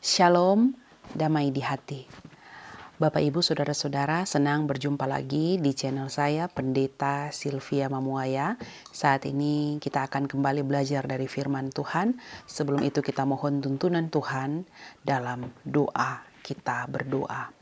Shalom, damai di hati. Bapak Ibu Saudara-saudara, senang berjumpa lagi di channel saya Pendeta Sylvia Mamuaya. Saat ini kita akan kembali belajar dari firman Tuhan. Sebelum itu kita mohon tuntunan Tuhan dalam doa. Kita berdoa.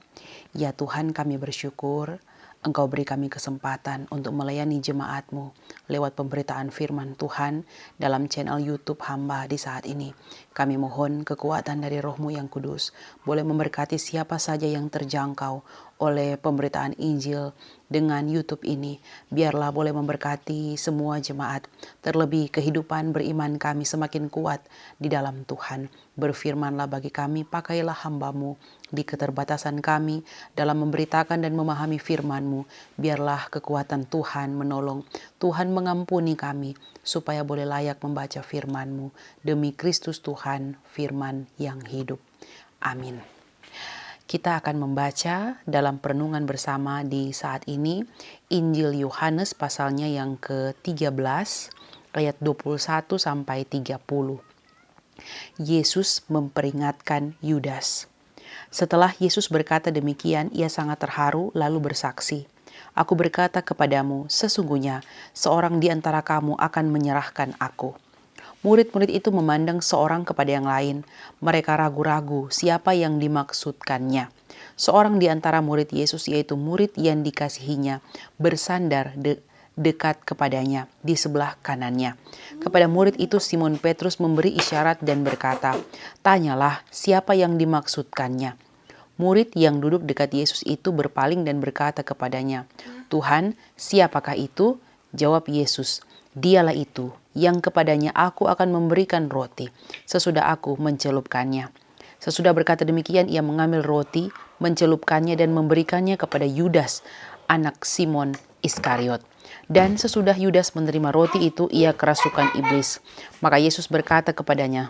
Ya Tuhan, kami bersyukur Engkau beri kami kesempatan untuk melayani jemaat-Mu lewat pemberitaan firman Tuhan dalam channel YouTube hamba di saat ini. Kami mohon kekuatan dari Roh-Mu yang kudus boleh memberkati siapa saja yang terjangkau oleh pemberitaan Injil dengan YouTube ini. Biarlah boleh memberkati semua jemaat. Terlebih kehidupan beriman kami semakin kuat di dalam Tuhan. Berfirmanlah bagi kami, pakailah hamba-Mu di keterbatasan kami dalam memberitakan dan memahami firman-Mu. Biarlah kekuatan Tuhan menolong, Tuhan mengampuni kami, supaya boleh layak membaca firman-Mu. Demi Kristus Tuhan, firman yang hidup. Amin. Kita akan membaca dalam perenungan bersama di saat ini Injil Yohanes pasalnya yang ke-13 ayat 21 sampai 30. Yesus memperingatkan Yudas. Setelah Yesus berkata demikian, ia sangat terharu lalu bersaksi, "Aku berkata kepadamu, sesungguhnya seorang di antara kamu akan menyerahkan aku." Murid-murid itu memandang seorang kepada yang lain. Mereka ragu-ragu siapa yang dimaksudkannya. Seorang di antara murid Yesus, yaitu murid yang dikasihinya, bersandar dekat kepadanya di sebelah kanannya. Kepada murid itu Simon Petrus memberi isyarat dan berkata, "Tanyalah siapa yang dimaksudkannya." Murid yang duduk dekat Yesus itu berpaling dan berkata kepadanya, "Tuhan, siapakah itu?" Jawab Yesus, "Dialah itu yang kepadanya aku akan memberikan roti sesudah aku mencelupkannya." Sesudah berkata demikian, ia mengambil roti, mencelupkannya dan memberikannya kepada Yudas, anak Simon Iskariot. Dan sesudah Yudas menerima roti itu, ia kerasukan iblis. Maka Yesus berkata kepadanya,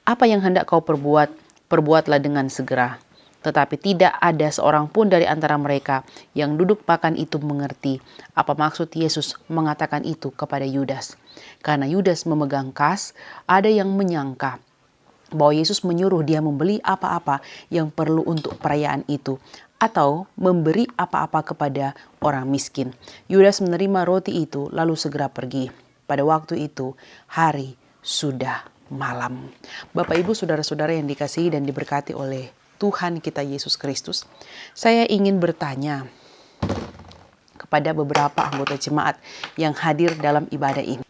"Apa yang hendak kau perbuat? Perbuatlah dengan segera." Tetapi tidak ada seorang pun dari antara mereka yang duduk makan itu mengerti apa maksud Yesus mengatakan itu kepada Yudas. Karena Yudas memegang kas, ada yang menyangka bahwa Yesus menyuruh dia membeli apa-apa yang perlu untuk perayaan itu, atau memberi apa-apa kepada orang miskin. Yudas menerima roti itu lalu segera pergi. Pada waktu itu, hari sudah malam. Bapak Ibu Saudara-saudara yang dikasihi dan diberkati oleh Tuhan kita Yesus Kristus, saya ingin bertanya kepada beberapa anggota jemaat yang hadir dalam ibadah ini.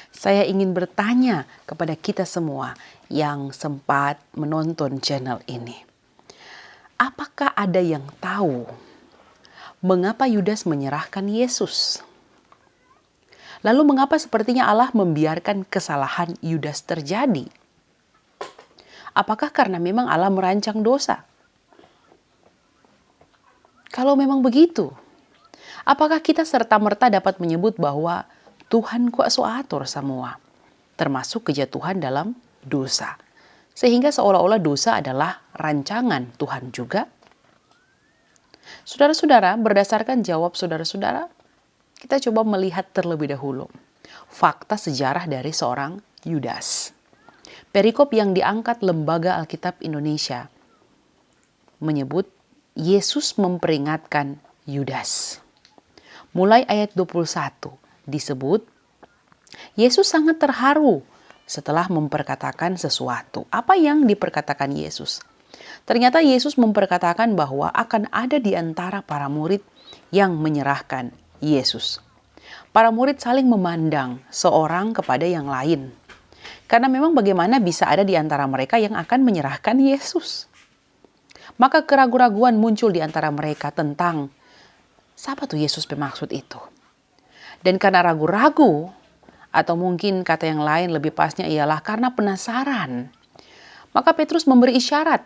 Saya ingin bertanya kepada kita semua yang sempat menonton channel ini. Apakah ada yang tahu mengapa Yudas menyerahkan Yesus? Lalu mengapa sepertinya Allah membiarkan kesalahan Yudas terjadi? Apakah karena memang Allah merancang dosa? Kalau memang begitu, apakah kita serta-merta dapat menyebut bahwa Tuhan kuasa atur semua, termasuk kejatuhan dalam dosa, sehingga seolah-olah dosa adalah rancangan Tuhan juga? Saudara-saudara, berdasarkan jawab saudara-saudara, kita coba melihat terlebih dahulu fakta sejarah dari seorang Yudas. Perikop yang diangkat Lembaga Alkitab Indonesia menyebut Yesus memperingatkan Yudas. Mulai ayat 21 disebut, Yesus sangat terharu setelah memperkatakan sesuatu. Apa yang diperkatakan Yesus? Ternyata Yesus memperkatakan bahwa akan ada di antara para murid yang menyerahkan Yesus. Para murid saling memandang seorang kepada yang lain. Karena memang bagaimana bisa ada di antara mereka yang akan menyerahkan Yesus? Maka keraguan-raguan muncul di antara mereka tentang siapa tuh Yesus bermaksud itu. Dan karena ragu-ragu, atau mungkin kata yang lain lebih pasnya ialah karena penasaran, maka Petrus memberi isyarat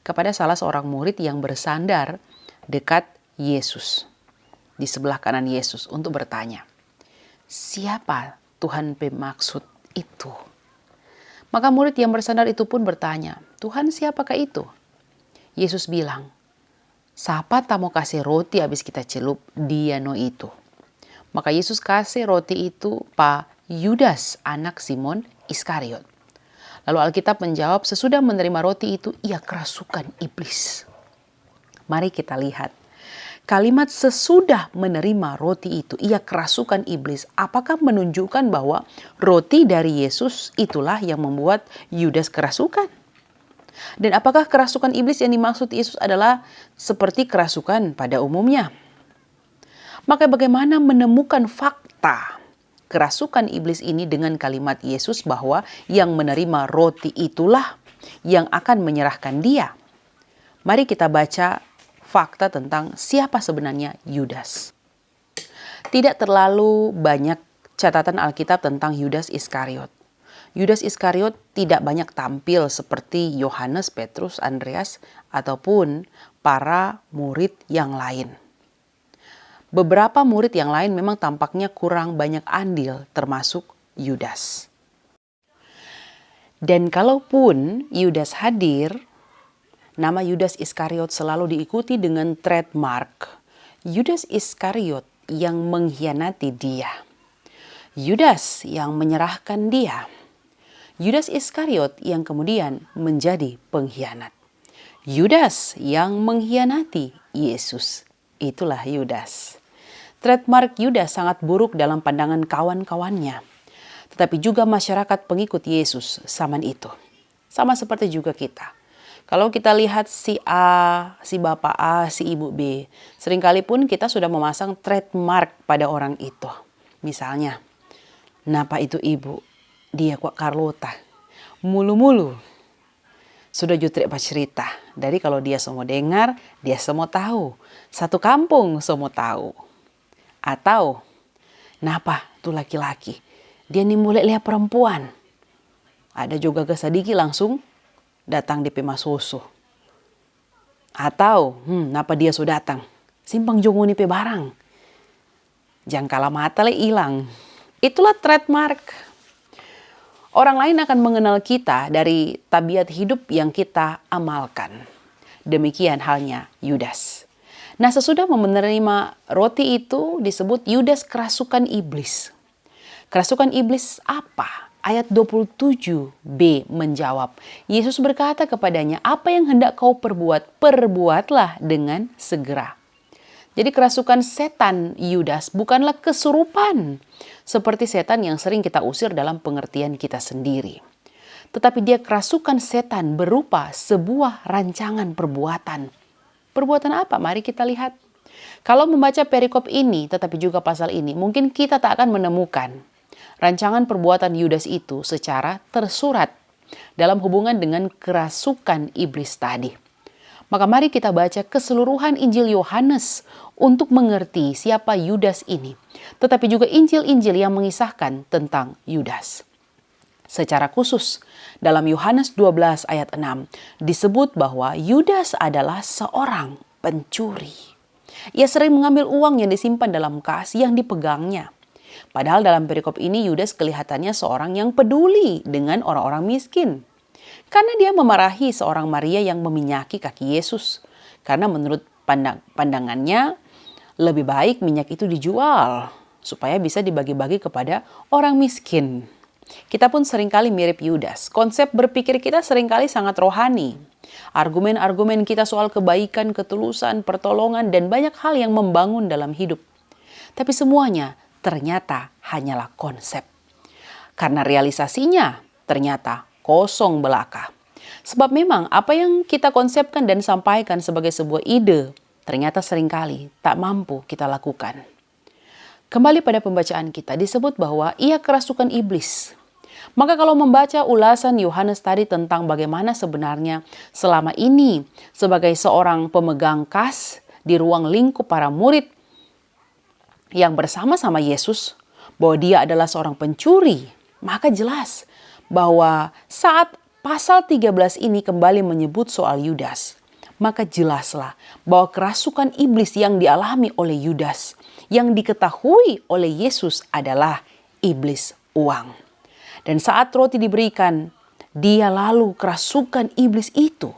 kepada salah seorang murid yang bersandar dekat Yesus, di sebelah kanan Yesus, untuk bertanya, siapa Tuhan bermaksud itu? Maka murid yang bersandar itu pun bertanya, "Tuhan, siapakah itu?" Yesus bilang, "Siapa tak mau kasih roti habis kita celup, dia no itu." Maka Yesus kasih roti itu Pak Yudas, anak Simon Iskariot. Lalu Alkitab menjawab, sesudah menerima roti itu, ia kerasukan iblis. Mari kita lihat. Kalimat sesudah menerima roti itu, ia kerasukan iblis. Apakah menunjukkan bahwa roti dari Yesus itulah yang membuat Yudas kerasukan? Dan apakah kerasukan iblis yang dimaksud Yesus adalah seperti kerasukan pada umumnya? Maka bagaimana menemukan fakta kerasukan iblis ini dengan kalimat Yesus bahwa yang menerima roti itulah yang akan menyerahkan dia? Mari kita baca fakta tentang siapa sebenarnya Yudas. Tidak terlalu banyak catatan Alkitab tentang Yudas Iskariot. Yudas Iskariot tidak banyak tampil seperti Yohanes, Petrus, Andreas, ataupun para murid yang lain. Beberapa murid yang lain memang tampaknya kurang banyak andil, termasuk Yudas. Dan kalaupun Yudas hadir, nama Yudas Iskariot selalu diikuti dengan trademark Yudas Iskariot yang mengkhianati dia. Yudas yang menyerahkan dia. Yudas Iskariot yang kemudian menjadi pengkhianat. Yudas yang mengkhianati Yesus. Itulah Yudas. Trademark Yudas sangat buruk dalam pandangan kawan-kawannya. Tetapi juga masyarakat pengikut Yesus zaman itu. Sama seperti juga kita. Kalau kita lihat si A, si Bapak A, si Ibu B, seringkali pun kita sudah memasang trademark pada orang itu. Misalnya, napa itu ibu? Dia kok Carlota. Mulu-mulu. Sudah jutrik cerita. Dari kalau dia semua dengar, dia semua tahu. Satu kampung semua tahu. Atau, napa tuh laki-laki? Dia nih mulai lihat perempuan. Ada juga kesadiki langsung datang di Pema Susu. Atau, napa dia sudah datang? Simpang jongo ni pe barang. Jangkala mata le hilang. Itulah trademark. Orang lain akan mengenal kita dari tabiat hidup yang kita amalkan. Demikian halnya Yudas. Nah, sesudah menerima roti itu disebut Yudas kerasukan iblis. Kerasukan iblis apa? Ayat 27b menjawab, Yesus berkata kepadanya, apa yang hendak kau perbuat, perbuatlah dengan segera. Jadi kerasukan setan Yudas bukanlah kesurupan seperti setan yang sering kita usir dalam pengertian kita sendiri. Tetapi dia kerasukan setan berupa sebuah rancangan perbuatan. Perbuatan apa? Mari kita lihat. Kalau membaca perikop ini tetapi juga pasal ini, mungkin kita tak akan menemukan rancangan perbuatan Yudas itu secara tersurat dalam hubungan dengan kerasukan iblis tadi. Maka mari kita baca keseluruhan Injil Yohanes untuk mengerti siapa Yudas ini. Tetapi juga Injil-Injil yang mengisahkan tentang Yudas. Secara khusus dalam Yohanes 12 ayat 6 disebut bahwa Yudas adalah seorang pencuri. Ia sering mengambil uang yang disimpan dalam kas yang dipegangnya. Padahal dalam perikop ini Yudas kelihatannya seorang yang peduli dengan orang-orang miskin. Karena dia memarahi seorang Maria yang meminyaki kaki Yesus. Karena menurut pandangannya lebih baik minyak itu dijual supaya bisa dibagi-bagi kepada orang miskin. Kita pun seringkali mirip Yudas. Konsep berpikir kita seringkali sangat rohani. Argumen-argumen kita soal kebaikan, ketulusan, pertolongan, dan banyak hal yang membangun dalam hidup. Tapi semuanya ternyata hanyalah konsep. Karena realisasinya ternyata kosong belaka. Sebab memang apa yang kita konsepkan dan sampaikan sebagai sebuah ide, ternyata seringkali tak mampu kita lakukan. Kembali pada pembacaan kita, disebut bahwa ia kerasukan iblis. Maka kalau membaca ulasan Yohanes tadi tentang bagaimana sebenarnya selama ini sebagai seorang pemegang kas di ruang lingkup para murid yang bersama-sama Yesus, bahwa dia adalah seorang pencuri, maka jelas bahwa saat pasal 13 ini kembali menyebut soal Yudas, maka jelaslah bahwa kerasukan iblis yang dialami oleh Yudas, yang diketahui oleh Yesus adalah iblis uang. Dan saat roti diberikan, dia lalu kerasukan iblis itu.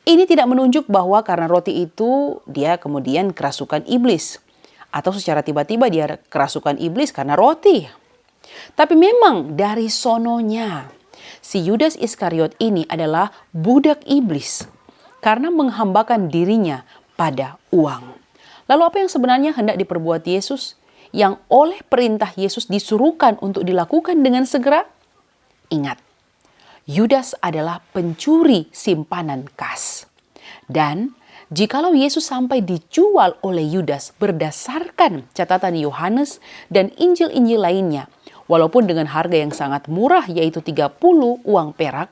Ini tidak menunjuk bahwa karena roti itu dia kemudian kerasukan iblis. Atau secara tiba-tiba dia kerasukan iblis karena roti. Tapi memang dari sononya, si Yudas Iskariot ini adalah budak iblis karena menghambakan dirinya pada uang. Lalu apa yang sebenarnya hendak diperbuat Yesus yang oleh perintah Yesus disuruhkan untuk dilakukan dengan segera? Ingat, Yudas adalah pencuri simpanan kas. Dan jikalau Yesus sampai dijual oleh Yudas berdasarkan catatan Yohanes dan Injil-Injil lainnya, walaupun dengan harga yang sangat murah yaitu 30 uang perak,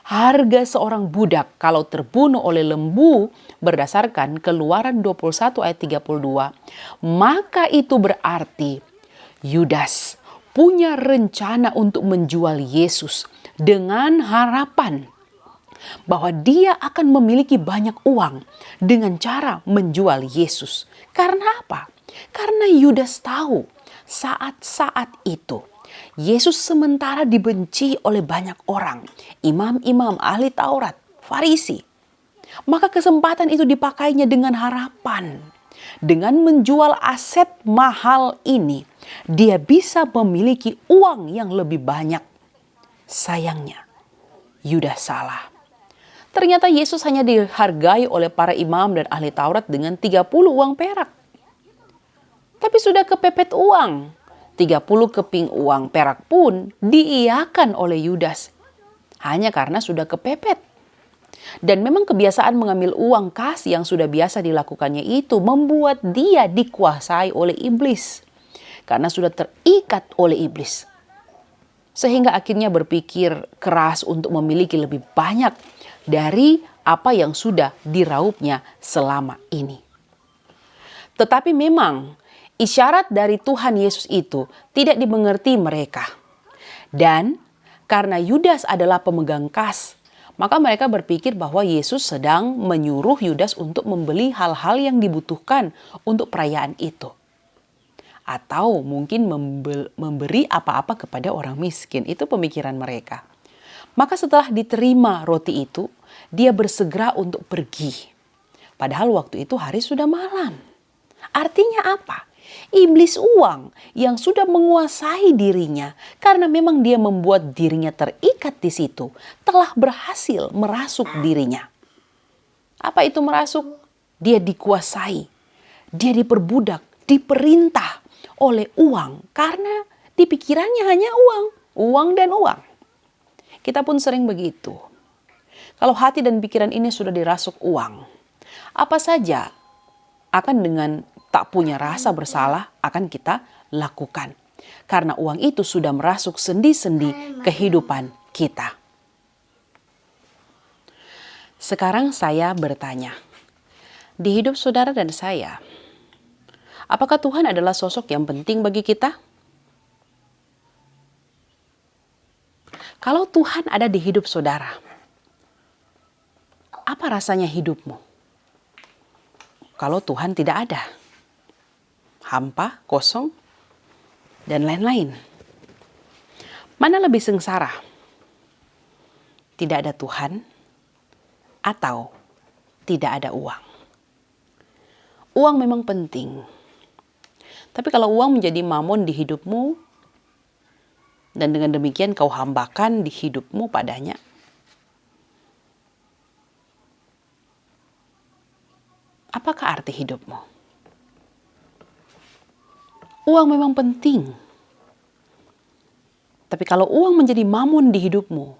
harga seorang budak kalau terbunuh oleh lembu berdasarkan Keluaran 21 ayat 32, maka itu berarti Yudas punya rencana untuk menjual Yesus dengan harapan bahwa dia akan memiliki banyak uang dengan cara menjual Yesus. Karena apa? Karena Yudas tahu saat-saat itu Yesus sementara dibenci oleh banyak orang, imam-imam, ahli Taurat, Farisi. Maka kesempatan itu dipakainya dengan harapan. Dengan menjual aset mahal ini, dia bisa memiliki uang yang lebih banyak. Sayangnya, Yudas salah. Ternyata Yesus hanya dihargai oleh para imam dan ahli Taurat dengan 30 uang perak. Tapi sudah kepepet uang. 30 keping uang perak pun diiyakan oleh Yudas. Hanya karena sudah kepepet. Dan memang kebiasaan mengambil uang kas yang sudah biasa dilakukannya itu membuat dia dikuasai oleh iblis. Karena sudah terikat oleh iblis. Sehingga akhirnya berpikir keras untuk memiliki lebih banyak dari apa yang sudah diraupnya selama ini. Tetapi memang isyarat dari Tuhan Yesus itu tidak dimengerti mereka. Dan karena Yudas adalah pemegang kas, maka mereka berpikir bahwa Yesus sedang menyuruh Yudas untuk membeli hal-hal yang dibutuhkan untuk perayaan itu. Atau mungkin memberi apa-apa kepada orang miskin. Itu pemikiran mereka. Maka setelah diterima roti itu, dia bersegera untuk pergi. Padahal waktu itu hari sudah malam. Artinya apa? Iblis uang yang sudah menguasai dirinya karena memang dia membuat dirinya terikat di situ telah berhasil merasuk dirinya. Apa itu merasuk? Dia dikuasai, dia diperbudak, diperintah oleh uang karena di pikirannya hanya uang dan uang. Kita pun sering begitu. Kalau hati dan pikiran ini sudah dirasuk uang, apa saja akan dengan tak punya rasa bersalah akan kita lakukan. Karena uang itu sudah merasuk sendi-sendi kehidupan kita. Sekarang saya bertanya, di hidup saudara dan saya, apakah Tuhan adalah sosok yang penting bagi kita? Kalau Tuhan ada di hidup saudara, apa rasanya hidupmu? Kalau Tuhan tidak ada, hampa, kosong, dan lain-lain. Mana lebih sengsara? Tidak ada Tuhan atau tidak ada uang? Uang memang penting. Tapi kalau uang menjadi mamon di hidupmu, dan dengan demikian kau hambakan di hidupmu padanya, apakah arti hidupmu? Uang memang penting. Tapi kalau uang menjadi mamon di hidupmu,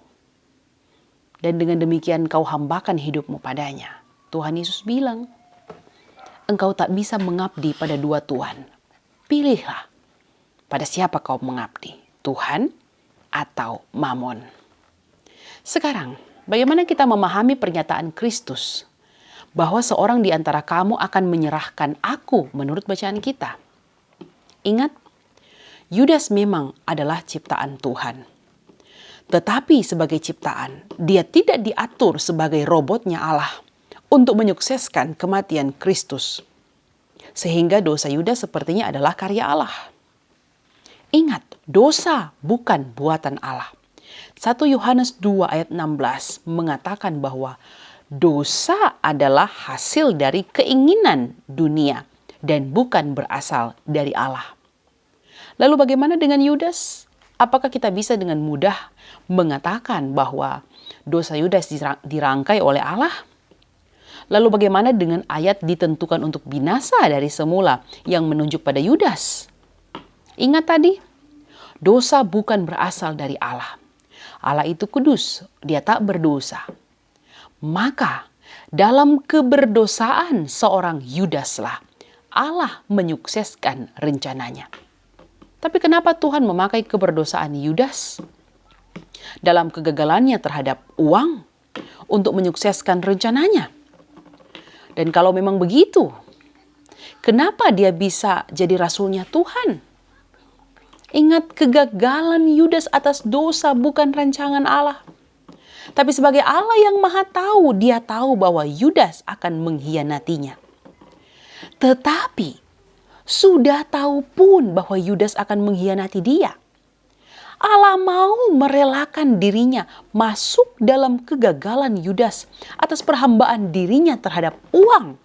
dan dengan demikian kau hambakan hidupmu padanya, Tuhan Yesus bilang, engkau tak bisa mengabdi pada dua Tuhan. Pilihlah pada siapa kau mengabdi, Tuhan atau mamon. Sekarang, bagaimana kita memahami pernyataan Kristus bahwa seorang di antara kamu akan menyerahkan aku menurut bacaan kita? Ingat, Yudas memang adalah ciptaan Tuhan. Tetapi sebagai ciptaan, dia tidak diatur sebagai robotnya Allah untuk menyukseskan kematian Kristus. Sehingga dosa Yudas sepertinya adalah karya Allah. Ingat, dosa bukan buatan Allah. 1 Yohanes 2 ayat 16 mengatakan bahwa dosa adalah hasil dari keinginan dunia dan bukan berasal dari Allah. Lalu bagaimana dengan Yudas? Apakah kita bisa dengan mudah mengatakan bahwa dosa Yudas dirangkai oleh Allah? Lalu bagaimana dengan ayat ditentukan untuk binasa dari semula yang menunjuk pada Yudas? Ingat tadi, dosa bukan berasal dari Allah. Allah itu kudus, dia tak berdosa. Maka dalam keberdosaan seorang Yudaslah Allah menyukseskan rencananya. Tapi kenapa Tuhan memakai keberdosaan Yudas dalam kegagalannya terhadap uang untuk menyukseskan rencananya? Dan kalau memang begitu, kenapa dia bisa jadi rasulnya Tuhan? Ingat, kegagalan Yudas atas dosa bukan rancangan Allah. Tapi sebagai Allah yang Maha Tahu, dia tahu bahwa Yudas akan mengkhianatinya. Tetapi sudah tahu pun bahwa Yudas akan mengkhianati dia, Allah mau merelakan dirinya masuk dalam kegagalan Yudas atas perhambaan dirinya terhadap uang,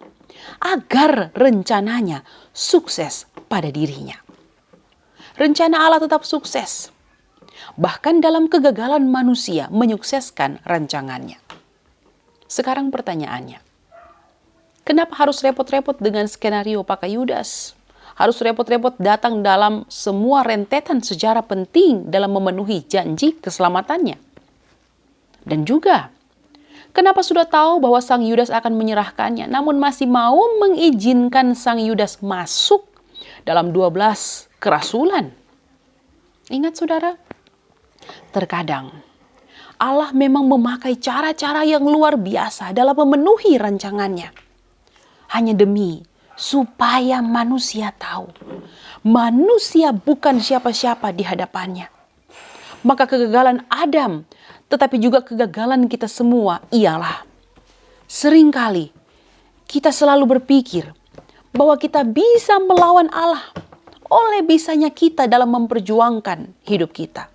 agar rencananya sukses pada dirinya. Rencana Allah tetap sukses, bahkan dalam kegagalan manusia menyukseskan rancangannya. Sekarang pertanyaannya, kenapa harus repot-repot dengan skenario pakai Yudas? Harus repot-repot datang dalam semua rentetan sejarah penting dalam memenuhi janji keselamatannya? Dan juga, kenapa sudah tahu bahwa sang Yudas akan menyerahkannya, namun masih mau mengizinkan sang Yudas masuk dalam 12 kerasulan? Ingat saudara, terkadang Allah memang memakai cara-cara yang luar biasa dalam memenuhi rancangannya. Hanya demi supaya manusia tahu, manusia bukan siapa-siapa di hadapannya. Maka kegagalan Adam, tetapi juga kegagalan kita semua ialah seringkali kita selalu berpikir bahwa kita bisa melawan Allah oleh bisanya kita dalam memperjuangkan hidup kita.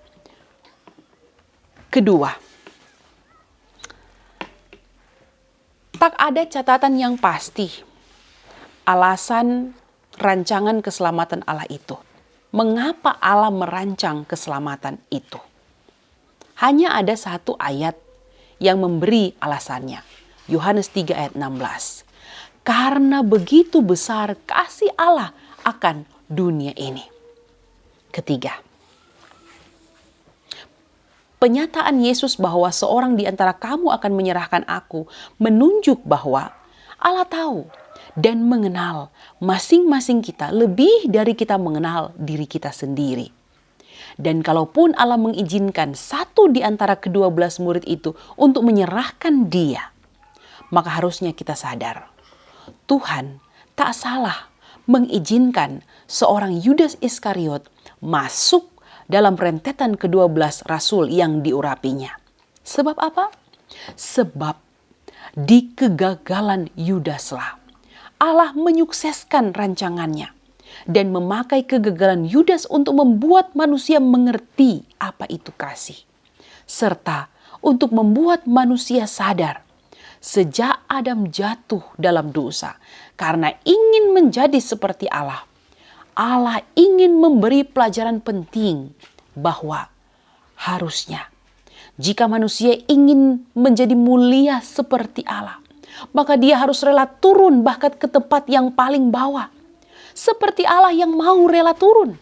Kedua, tak ada catatan yang pasti alasan rancangan keselamatan Allah itu. Mengapa Allah merancang keselamatan itu? Hanya ada satu ayat yang memberi alasannya. Yohanes 3 ayat 16. Karena begitu besar kasih Allah akan dunia ini. Ketiga, penyataan Yesus bahwa seorang di antara kamu akan menyerahkan aku menunjuk bahwa Allah tahu dan mengenal masing-masing kita lebih dari kita mengenal diri kita sendiri. Dan kalaupun Allah mengizinkan satu di antara ke-12 murid itu untuk menyerahkan dia, maka harusnya kita sadar, Tuhan tak salah mengizinkan seorang Yudas Iskariot masuk dalam rentetan ke-12 rasul yang diurapinya. Sebab apa? Sebab di kegagalan Yudaslah Allah menyukseskan rancangannya dan memakai kegagalan Yudas untuk membuat manusia mengerti apa itu kasih, serta untuk membuat manusia sadar sejak Adam jatuh dalam dosa karena ingin menjadi seperti Allah. Allah ingin memberi pelajaran penting bahwa harusnya jika manusia ingin menjadi mulia seperti Allah, maka dia harus rela turun bahkan ke tempat yang paling bawah. Seperti Allah yang mau rela turun.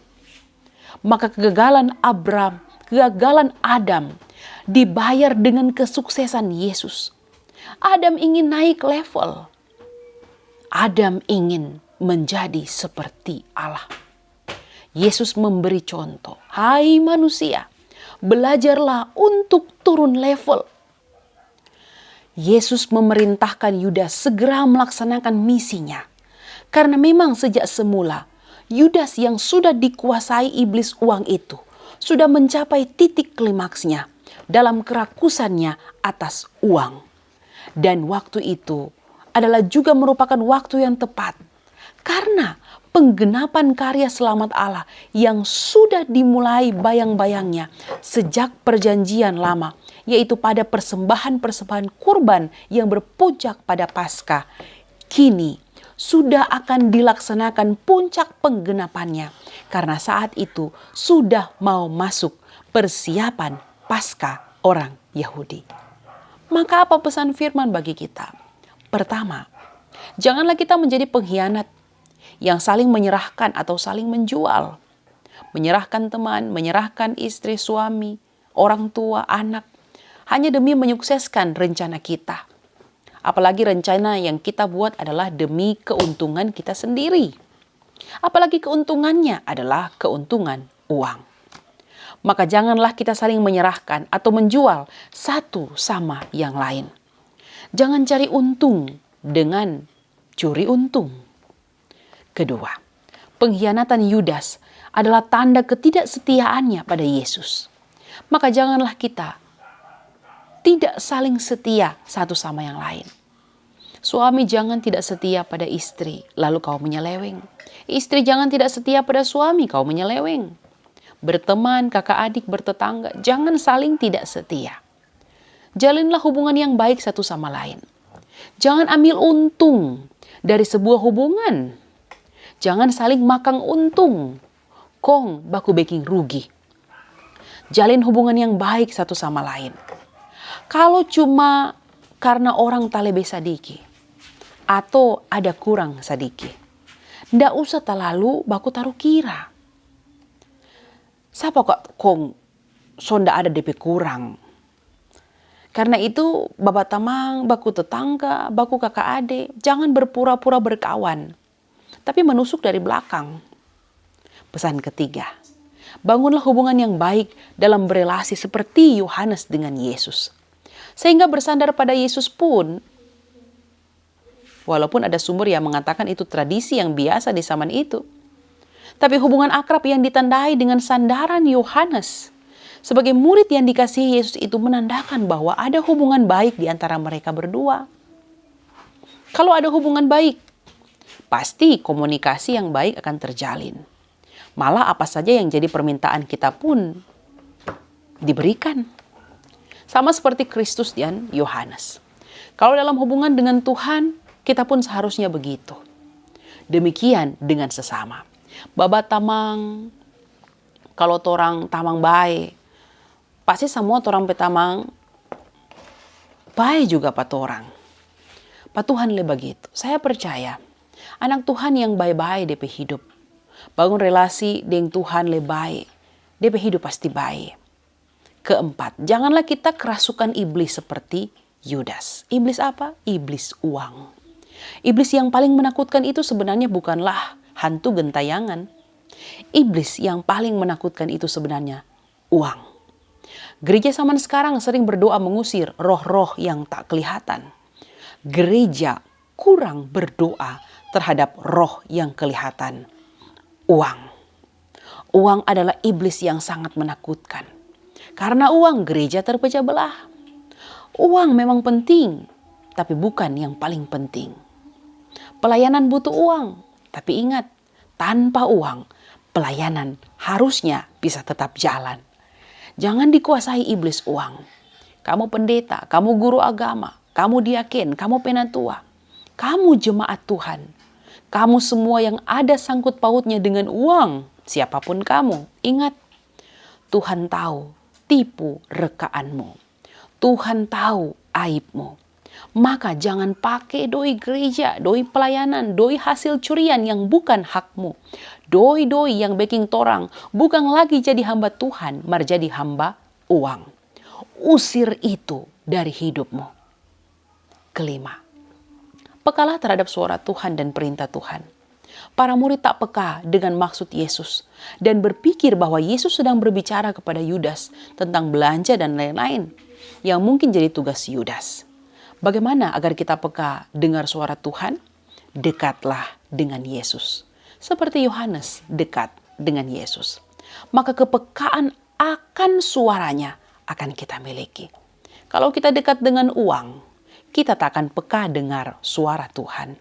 Maka kegagalan Abraham, kegagalan Adam dibayar dengan kesuksesan Yesus. Adam ingin naik level. Adam ingin menjadi seperti Allah. Yesus memberi contoh. Hai manusia, belajarlah untuk turun level. Yesus memerintahkan Yudas segera melaksanakan misinya. Karena memang sejak semula, Yudas yang sudah dikuasai iblis uang itu sudah mencapai titik klimaksnya dalam kerakusannya atas uang. Dan waktu itu adalah juga merupakan waktu yang tepat. Karena penggenapan karya selamat Allah yang sudah dimulai bayang-bayangnya sejak perjanjian lama, yaitu pada persembahan-persembahan kurban yang berpuncak pada Paskah, kini sudah akan dilaksanakan puncak penggenapannya. Karena saat itu sudah mau masuk persiapan Paskah orang Yahudi. Maka apa pesan firman bagi kita? Pertama, janganlah kita menjadi pengkhianat yang saling menyerahkan atau saling menjual. Menyerahkan teman, menyerahkan istri, suami, orang tua, anak, hanya demi menyukseskan rencana kita. Apalagi rencana yang kita buat adalah demi keuntungan kita sendiri. Apalagi keuntungannya adalah keuntungan uang. Maka janganlah kita saling menyerahkan atau menjual satu sama yang lain. Jangan cari untung dengan curi untung. Kedua, pengkhianatan Yudas adalah tanda ketidaksetiaannya pada Yesus. Maka janganlah kita tidak saling setia satu sama yang lain. Suami jangan tidak setia pada istri, lalu kau menyeleweng. Istri jangan tidak setia pada suami, kau menyeleweng. Berteman, kakak adik, bertetangga, jangan saling tidak setia. Jalinlah hubungan yang baik satu sama lain. Jangan ambil untung dari sebuah hubungan. Jangan saling makang untung. Kong baku baking rugi. Jalin hubungan yang baik satu sama lain. Kalau cuma karena orang talebe sadiki atau ada kurang sadiki, ndak usah terlalu baku taruh kira. Siapa kok kong sonda ada DP kurang? Karena itu bapak tamang, baku tetangga, baku kakak adik, jangan berpura-pura berkawan, tapi menusuk dari belakang. Pesan ketiga, bangunlah hubungan yang baik dalam berelasi seperti Yohanes dengan Yesus. Sehingga bersandar pada Yesus pun, walaupun ada sumber yang mengatakan itu tradisi yang biasa di zaman itu, tapi hubungan akrab yang ditandai dengan sandaran Yohanes sebagai murid yang dikasihi Yesus itu menandakan bahwa ada hubungan baik di antara mereka berdua. Kalau ada hubungan baik, pasti komunikasi yang baik akan terjalin. Malah apa saja yang jadi permintaan kita pun diberikan. Sama seperti Kristus dan Yohanes. Kalau dalam hubungan dengan Tuhan, kita pun seharusnya begitu. Demikian dengan sesama. Baba tamang, kalau torang tamang baik, pasti semua torang petamang baik juga pat orang. Pak Tuhan le begitu. Saya percaya anak Tuhan yang baik-baik DP hidup. Bangun relasi dengan Tuhan le baik. DP hidup pasti baik. Keempat, janganlah kita kerasukan iblis seperti Yudas. Iblis apa? Iblis uang. Iblis yang paling menakutkan itu sebenarnya bukanlah hantu gentayangan. Iblis yang paling menakutkan itu sebenarnya uang. Gereja zaman sekarang sering berdoa mengusir roh-roh yang tak kelihatan. Gereja kurang berdoa terhadap roh yang kelihatan. Uang. Uang adalah iblis yang sangat menakutkan. Karena uang gereja terpecah belah. Uang memang penting, tapi bukan yang paling penting. Pelayanan butuh uang, tapi ingat, tanpa uang, pelayanan harusnya bisa tetap jalan. Jangan dikuasai iblis uang. Kamu pendeta, kamu guru agama, kamu diaken, kamu penatua, kamu jemaat Tuhan. Kamu semua yang ada sangkut pautnya dengan uang, siapapun kamu, ingat, Tuhan tahu tipu rekaanmu. Tuhan tahu aibmu. Maka jangan pakai doi gereja, doi pelayanan, doi hasil curian yang bukan hakmu. Doi-doi yang baking torang bukan lagi jadi hamba Tuhan, mar jadi hamba uang. Usir itu dari hidupmu. Kelima, pekalah terhadap suara Tuhan dan perintah Tuhan. Para murid tak peka dengan maksud Yesus dan berpikir bahwa Yesus sedang berbicara kepada Yudas tentang belanja dan lain-lain yang mungkin jadi tugas Yudas. Bagaimana agar kita peka dengar suara Tuhan? Dekatlah dengan Yesus. Seperti Yohanes dekat dengan Yesus. Maka kepekaan akan suaranya akan kita miliki. Kalau kita dekat dengan uang, kita tak akan peka dengar suara Tuhan.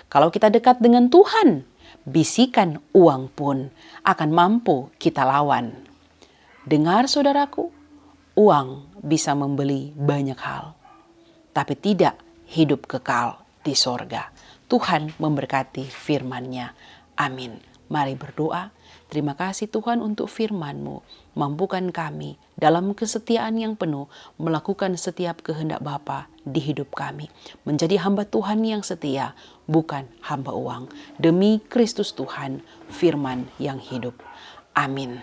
Kalau kita dekat dengan Tuhan, bisikan uang pun akan mampu kita lawan. Dengar saudaraku, uang bisa membeli banyak hal. Tapi tidak hidup kekal di sorga. Tuhan memberkati firman-Nya. Amin. Mari berdoa. Terima kasih Tuhan untuk firman-Mu. mampukan kami dalam kesetiaan yang penuh melakukan setiap kehendak Bapa di hidup kami. Menjadi hamba Tuhan yang setia, bukan hamba uang. Demi Kristus Tuhan, firman yang hidup. Amin.